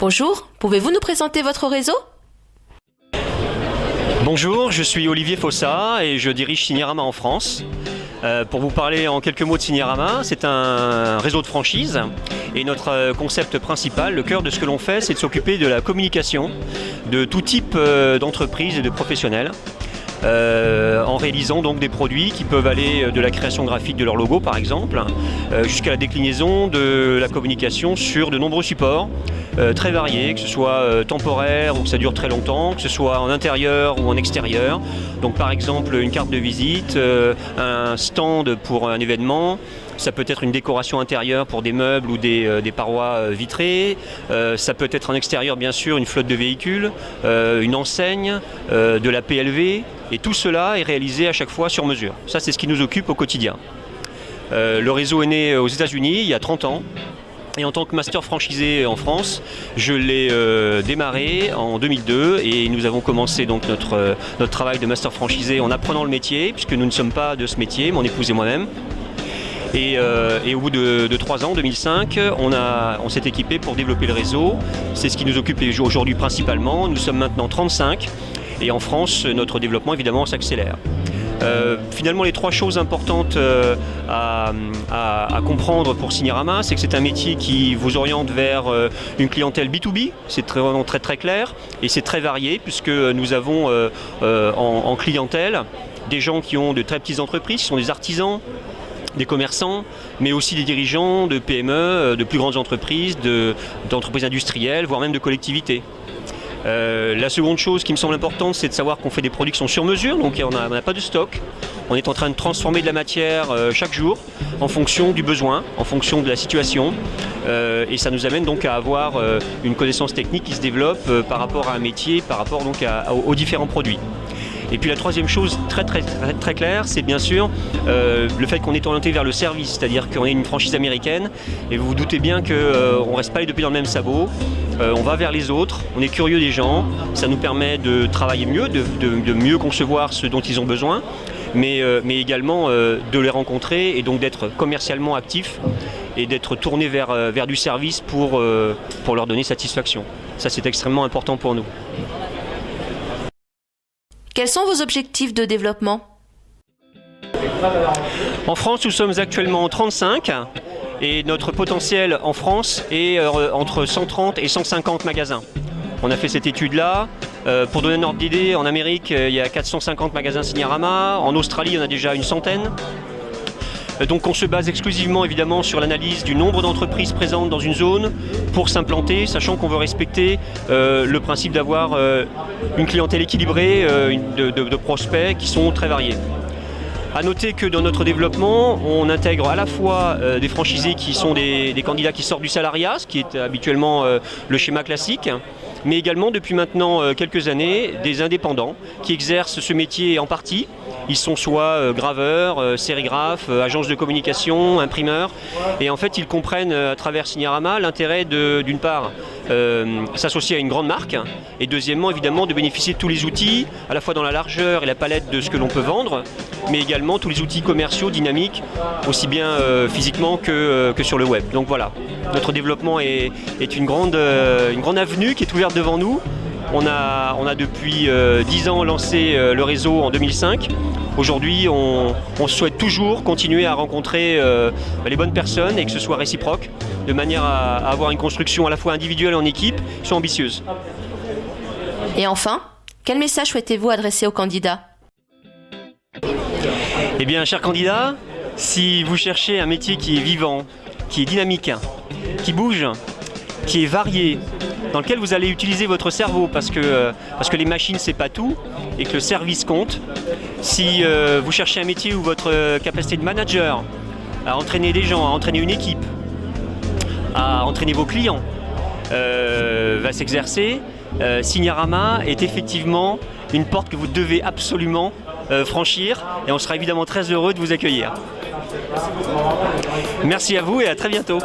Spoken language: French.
Bonjour, pouvez-vous nous présenter votre réseau ? Bonjour, je suis Olivier Fossa et je dirige Signarama en France. Pour vous parler en quelques mots de Signarama, c'est un réseau de franchise et notre concept principal, le cœur de ce que l'on fait, c'est de s'occuper de la communication de tout type d'entreprises et de professionnels. En réalisant donc des produits qui peuvent aller de la création graphique de leur logo par exemple, jusqu'à la déclinaison de la communication sur de nombreux supports très variés, que ce soit temporaire ou que ça dure très longtemps, que ce soit en intérieur ou en extérieur. Donc par exemple une carte de visite, un stand pour un événement. Ça peut être une décoration intérieure pour des meubles ou des parois vitrées. Ça peut être en extérieur, bien sûr, une flotte de véhicules, une enseigne, de la PLV. Et tout cela est réalisé à chaque fois sur mesure. Ça, c'est ce qui nous occupe au quotidien. Le réseau est né aux États-Unis il y a 30 ans. Et en tant que master franchisé en France, je l'ai démarré en 2002 et nous avons commencé donc notre travail de master franchisé en apprenant le métier, puisque nous ne sommes pas de ce métier, mon épouse et moi-même. Et au bout de 3 ans, en 2005, on s'est équipé pour développer le réseau. C'est ce qui nous occupe aujourd'hui principalement. Nous sommes maintenant 35 et en France, notre développement évidemment s'accélère. Finalement, les 3 choses importantes à comprendre pour Signarama, c'est que c'est un métier qui vous oriente vers une clientèle B2B, c'est vraiment très clair, et c'est très varié puisque nous avons en clientèle des gens qui ont de très petites entreprises, qui sont des artisans, des commerçants, mais aussi des dirigeants de PME, de plus grandes entreprises, d'entreprises industrielles, voire même de collectivités. La seconde chose qui me semble importante, c'est de savoir qu'on fait des produits qui sont sur mesure, donc on n'a pas de stock. On est en train de transformer de la matière chaque jour en fonction du besoin, en fonction de la situation. Et ça nous amène donc à avoir une connaissance technique qui se développe par rapport à un métier, par rapport donc aux différents produits. Et puis la troisième chose très claire, c'est bien sûr le fait qu'on est orienté vers le service, c'est-à-dire qu'on est une franchise américaine et vous vous doutez bien qu'on ne reste pas les deux pieds dans le même sabot, on va vers les autres, on est curieux des gens, ça nous permet de travailler mieux, de mieux concevoir ce dont ils ont besoin, mais également de les rencontrer et donc d'être commercialement actifs et d'être tourné vers du service pour leur donner satisfaction. Ça c'est extrêmement important pour nous. Quels sont vos objectifs de développement ? En France, nous sommes actuellement 35 et notre potentiel en France est entre 130 et 150 magasins. On a fait cette étude-là. Pour donner un ordre d'idée, en Amérique, il y a 450 magasins Signarama. En Australie, il y en a déjà une centaine. Donc on se base exclusivement évidemment sur l'analyse du nombre d'entreprises présentes dans une zone pour s'implanter, sachant qu'on veut respecter le principe d'avoir une clientèle équilibrée, de prospects qui sont très variés. A noter que dans notre développement, on intègre à la fois des franchisés qui sont des candidats qui sortent du salariat, ce qui est habituellement le schéma classique, mais également depuis maintenant quelques années, des indépendants qui exercent ce métier en partie. Ils sont soit graveurs, sérigraphes, agences de communication, imprimeurs. Et en fait, ils comprennent à travers Signarama l'intérêt d'une part, s'associer à une grande marque. Et deuxièmement, évidemment, de bénéficier de tous les outils, à la fois dans la largeur et la palette de ce que l'on peut vendre, mais également tous les outils commerciaux dynamiques, aussi bien physiquement que sur le web. Donc voilà, notre développement est une grande avenue qui est ouverte devant nous. On a depuis 10 ans lancé le réseau en 2005. Aujourd'hui, on souhaite toujours continuer à rencontrer les bonnes personnes et que ce soit réciproque, de manière à avoir une construction à la fois individuelle et en équipe, qui soit ambitieuse. Et enfin, quel message souhaitez-vous adresser aux candidats ? Eh bien, chers candidats, si vous cherchez un métier qui est vivant, qui est dynamique, qui bouge, qui est varié, dans lequel vous allez utiliser votre cerveau parce que les machines c'est pas tout et que le service compte. Si vous cherchez un métier où votre capacité de manager à entraîner des gens, à entraîner une équipe, à entraîner vos clients va s'exercer, Signarama est effectivement une porte que vous devez absolument franchir et on sera évidemment très heureux de vous accueillir. Merci à vous et à très bientôt.